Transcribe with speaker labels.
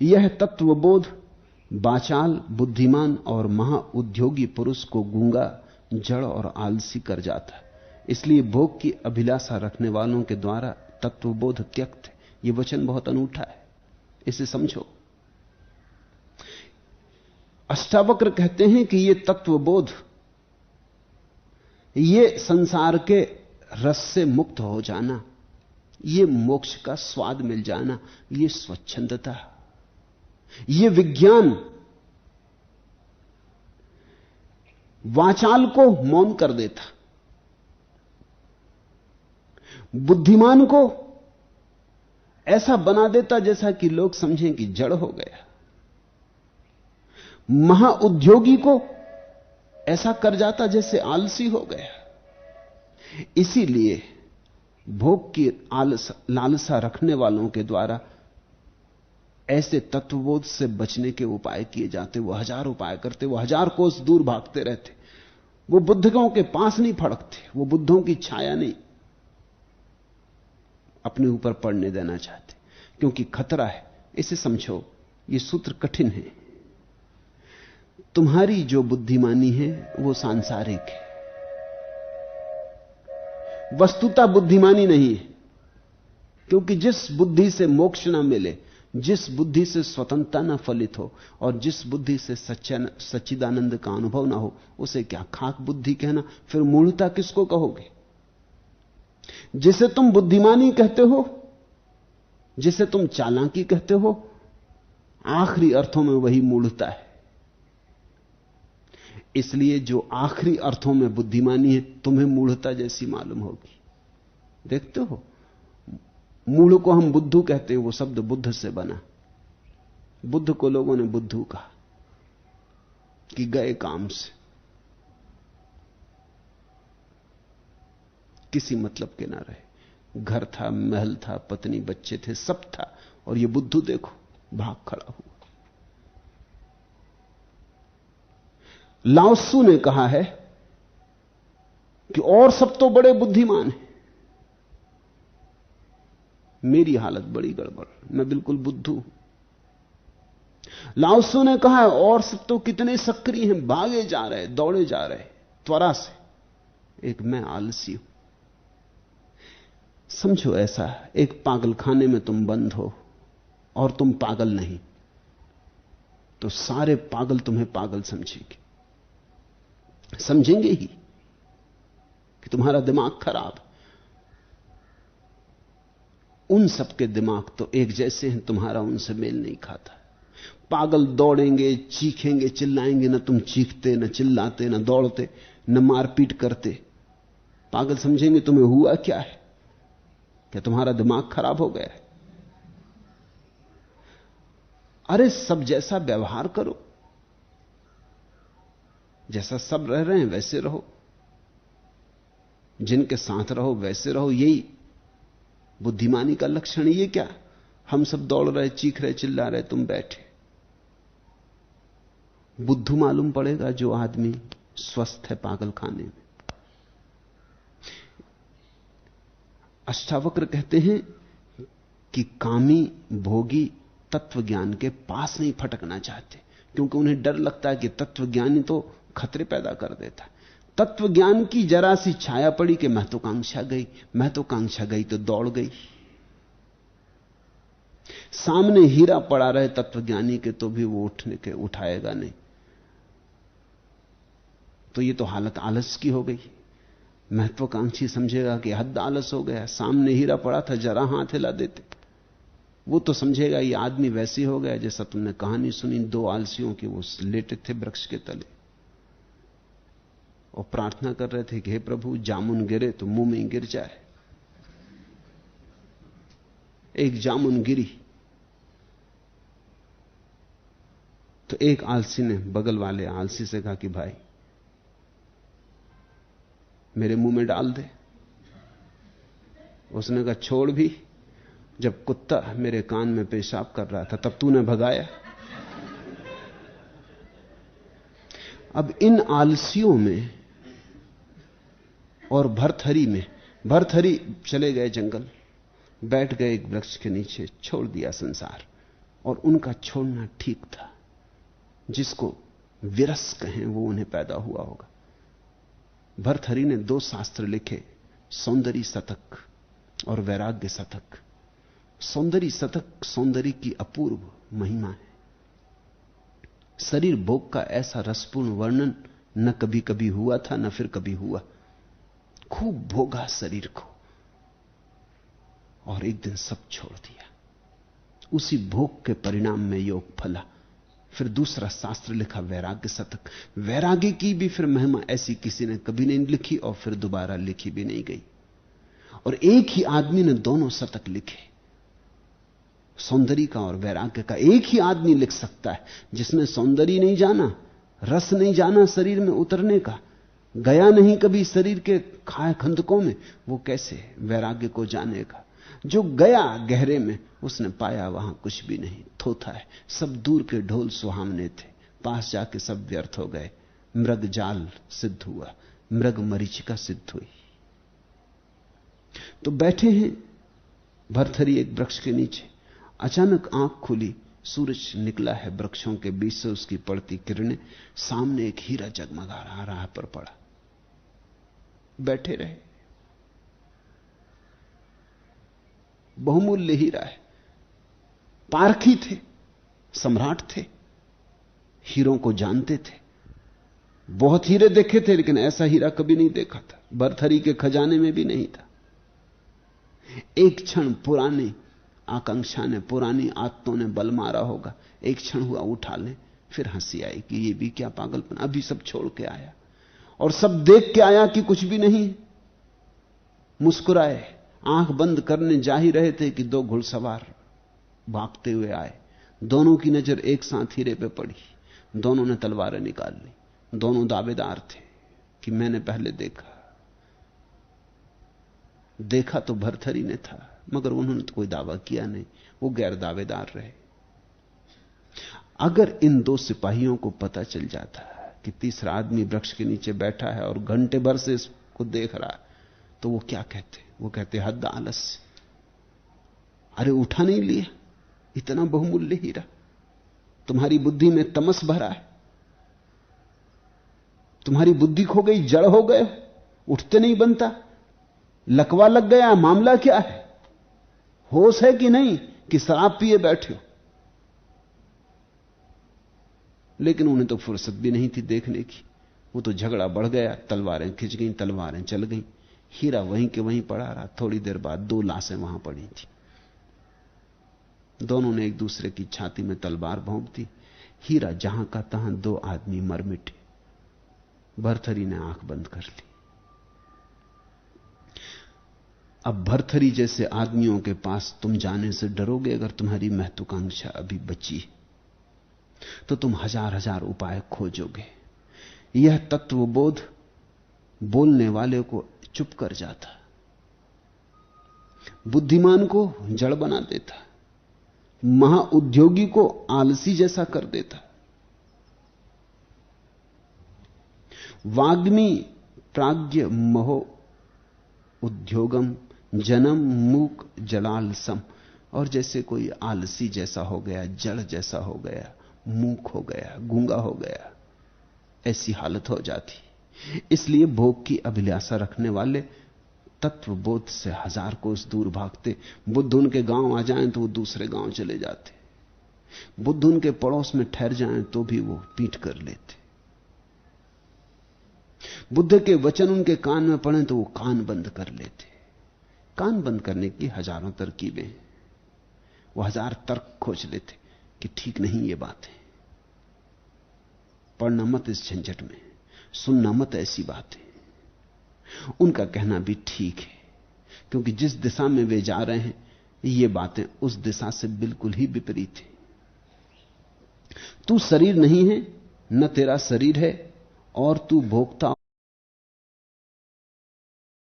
Speaker 1: यह तत्वबोध बाचाल, बुद्धिमान और महाउद्योगी पुरुष को गूंगा, जड़ और आलसी कर जाता है। इसलिए भोग की अभिलाषा रखने वालों के द्वारा तत्वबोध त्यक्त है। यह वचन बहुत अनूठा है, इसे समझो। अष्टावक्र कहते हैं कि यह तत्वबोध, यह संसार के रस से मुक्त हो जाना, यह मोक्ष का स्वाद मिल जाना, यह स्वच्छंदता, यह विज्ञान वाचाल को मौन कर देता, बुद्धिमान को ऐसा बना देता जैसा कि लोग समझें कि जड़ हो गया, महाउद्योगी को ऐसा कर जाता जैसे आलसी हो गया। इसीलिए भोग की लालसा रखने वालों के द्वारा ऐसे तत्वबोध से बचने के उपाय किए जाते। वो हजार उपाय करते, वो हजार कोस दूर भागते रहते। वो बुद्धों के पास नहीं फड़कते, वो बुद्धों की छाया नहीं अपने ऊपर पड़ने देना चाहते, क्योंकि खतरा है। इसे समझो, ये सूत्र कठिन है। तुम्हारी जो बुद्धिमानी है वो सांसारिक है, वस्तुतः बुद्धिमानी नहीं है। क्योंकि जिस बुद्धि से मोक्ष ना मिले, जिस बुद्धि से स्वतंत्रता ना फलित हो, और जिस बुद्धि से सच्चिदानंद का अनुभव ना हो, उसे क्या खाक बुद्धि कहना? फिर मूढ़ता किसको कहोगे? जिसे तुम बुद्धिमानी कहते हो, जिसे तुम चालाकी कहते हो, आखिरी अर्थों में वही मूढ़ता है। इसलिए जो आखिरी अर्थों में बुद्धिमानी है, तुम्हें मूढ़ता जैसी मालूम होगी। देखते हो, मूढ़ को हम बुद्धू कहते हैं, वो शब्द बुद्ध से बना। बुद्ध को लोगों ने बुद्धू कहा कि गए काम से, किसी मतलब के ना रहे। घर था, महल था, पत्नी बच्चे थे, सब था, और ये बुद्धू देखो भाग खड़ा हुआ। लाओत्सु ने कहा है कि और सब तो बड़े बुद्धिमान हैं, मेरी हालत बड़ी गड़बड़, मैं बिल्कुल बुद्धू। लाओत्सु ने कहा है और सब तो कितने सक्रिय हैं, भागे जा रहे, दौड़े जा रहे त्वरा से, एक मैं आलसी हूं। समझो ऐसा, एक पागलखाने में तुम बंद हो और तुम पागल नहीं, तो सारे पागल तुम्हें पागल समझेंगे, समझेंगे ही कि तुम्हारा दिमाग खराब। उन सबके दिमाग तो एक जैसे हैं, तुम्हारा उनसे मेल नहीं खाता। पागल दौड़ेंगे, चीखेंगे, चिल्लाएंगे, ना तुम चीखते, ना चिल्लाते, ना दौड़ते, न मारपीट करते। पागल समझेंगे तुम्हें हुआ क्या है, क्या तुम्हारा दिमाग खराब हो गया है? अरे सब जैसा व्यवहार करो, जैसा सब रह रहे हैं वैसे रहो, जिनके साथ रहो वैसे रहो। यही बुद्धिमानी का लक्षण। ये क्या, हम सब दौड़ रहे, चीख रहे, चिल्ला रहे, तुम बैठे। बुद्धू मालूम पड़ेगा जो आदमी स्वस्थ है पागलखाने में। अष्टावक्र कहते हैं कि कामी भोगी तत्व ज्ञान के पास नहीं फटकना चाहते, क्योंकि उन्हें डर लगता है कि तत्व ज्ञानी तो खतरे पैदा कर देता है। तत्व ज्ञान की जरा सी छाया पड़ी कि महत्वाकांक्षा गई, महत्वाकांक्षा गई तो दौड़ गई। सामने हीरा पड़ा रहे तत्वज्ञानी के तो भी वो उठाएगा नहीं। तो ये तो हालत आलस की हो गई। महत्वाकांक्षी समझेगा कि हद आलस हो गया, सामने हीरा पड़ा था, जरा हाथ हिला देते। वो तो समझेगा ये आदमी वैसे ही हो गया जैसा तुमने कहानी सुनी दो आलसियों की, वो लेटे थे वृक्ष के तले और प्रार्थना कर रहे थे कि हे प्रभु जामुन गिरे तो मुंह में गिर जाए। एक जामुन गिरी तो एक आलसी ने बगल वाले आलसी से कहा कि भाई मेरे मुंह में डाल दे। उसने कहा छोड़ भी, जब कुत्ता मेरे कान में पेशाब कर रहा था तब तूने भगाया। अब इन आलसियों में और भर्तहरि में, भर्तहरि चले गए जंगल, बैठ गए एक वृक्ष के नीचे, छोड़ दिया संसार, और उनका छोड़ना ठीक था। जिसको विरस कहें वो उन्हें पैदा हुआ होगा। भर्तहरि ने 2 शास्त्र लिखे, सौंदर्य शतक और वैराग्य शतक। सौंदर्य शतक सौंदर्य की अपूर्व महिमा है। शरीर भोग का ऐसा रसपूर्ण वर्णन न कभी कभी हुआ था, न फिर कभी हुआ। खूब भोगा शरीर को और एक दिन सब छोड़ दिया। उसी भोग के परिणाम में योग फला। फिर दूसरा शास्त्र लिखा, वैराग्य शतक। वैराग्य की भी फिर महिमा ऐसी किसी ने कभी नहीं लिखी और फिर दोबारा लिखी भी नहीं गई। और एक ही आदमी ने दोनों शतक लिखे, सौंदर्य का और वैराग्य का। एक ही आदमी लिख सकता है। जिसने सौंदर्य नहीं जाना, रस नहीं जाना शरीर में उतरने का, गया नहीं कभी शरीर के खाए खंदकों में, वो कैसे वैराग्य को जानेगा? जो गया गहरे में, उसने पाया वहां कुछ भी नहीं, थोथा है। सब दूर के ढोल सुहावने थे, पास जाके सब व्यर्थ हो गए। मृग जाल सिद्ध हुआ, मृग मरीचिका सिद्ध हुई। तो बैठे हैं भर्तहरि एक वृक्ष के नीचे। अचानक आंख खुली, सूरज निकला है वृक्षों के बीच से, उसकी पड़ती किरणें सामने एक हीरा जगमगा रहा, राह पर पड़ा। बैठे रहे। बहुमूल्य हीरा है। पारखी थे, सम्राट थे, हीरों को जानते थे। बहुत हीरे देखे थे, लेकिन ऐसा हीरा कभी नहीं देखा था। भर्तहरि के खजाने में भी नहीं था। एक क्षण पुरानी आकांक्षा ने, पुरानी आदतों ने बल मारा होगा। एक क्षण हुआ उठा ले, फिर हंसी आई कि ये भी क्या पागलपन, अभी सब छोड़ के आया और सब देख के आया कि कुछ भी नहीं। मुस्कुराए, आंख बंद करने जा ही रहे थे कि 2 घुड़सवार भागते हुए आए। दोनों की नजर एक साथ हीरे पे पड़ी। दोनों ने तलवारें निकाल ली। दोनों दावेदार थे कि मैंने पहले देखा तो भर्तहरि ने था, मगर उन्होंने तो कोई दावा किया नहीं, वो गैर दावेदार रहे। अगर इन 2 सिपाहियों को पता चल जाता कि तीसरा आदमी वृक्ष के नीचे बैठा है और घंटे भर से इसको देख रहा है, तो वो क्या कहते? वो कहते हद आलस्य, अरे उठा नहीं लिया इतना बहुमूल्य हीरा, तुम्हारी बुद्धि में तमस भरा है, तुम्हारी बुद्धि खो गई, जड़ हो गए, उठते नहीं बनता, लकवा लग गया, मामला क्या है? होश है कि नहीं, कि शराब पिए बैठे हो? लेकिन उन्हें तो फुर्सत भी नहीं थी देखने की। वो तो झगड़ा बढ़ गया, तलवारें खिंच गईं, तलवारें चल गईं। हीरा वहीं के वहीं पड़ा रहा। थोड़ी देर बाद 2 लाशें वहां पड़ी थी। दोनों ने एक दूसरे की छाती में तलवार भोंक दी। हीरा जहां का तहां 2 आदमी मर मिटे। भर्तहरि ने आंख बंद कर ली। अब भर्तहरि जैसे आदमियों के पास तुम जाने से डरोगे? अगर तुम्हारी महत्वाकांक्षा अभी बची तो तुम हजार हजार उपाय खोजोगे। यह तत्वबोध बोलने वाले को चुप कर जाता, बुद्धिमान को जड़ बना देता, महाउद्योगी को आलसी जैसा कर देता। वाग्मी प्राज्ञ महो उद्योगम जन्म मूक जलाल सम। और जैसे कोई आलसी जैसा हो गया, जड़ जैसा हो गया, मूक हो गया, गूंगा हो गया, ऐसी हालत हो जाती। इसलिए भोग की अभिलाषा रखने वाले तत्वबोध से हजार कोस दूर भागते। बुद्ध उनके गांव आ जाएं तो वो दूसरे गांव चले जाते। बुद्ध उनके पड़ोस में ठहर जाएं तो भी वो पीठ कर लेते। बुद्ध के वचन उनके कान में पड़े तो वो कान बंद कर लेते। कान बंद करने की हजारों तरकीबें, वो हजार तर्क खोज लेते कि ठीक नहीं ये बात है, पढ़ना मत इस झंझट में, सुनना मत ऐसी बातें। उनका कहना भी ठीक है, क्योंकि जिस दिशा में वे जा रहे हैं ये बातें उस दिशा से बिल्कुल ही विपरीत है। तू शरीर नहीं है, न तेरा शरीर है, और तू भोक्ता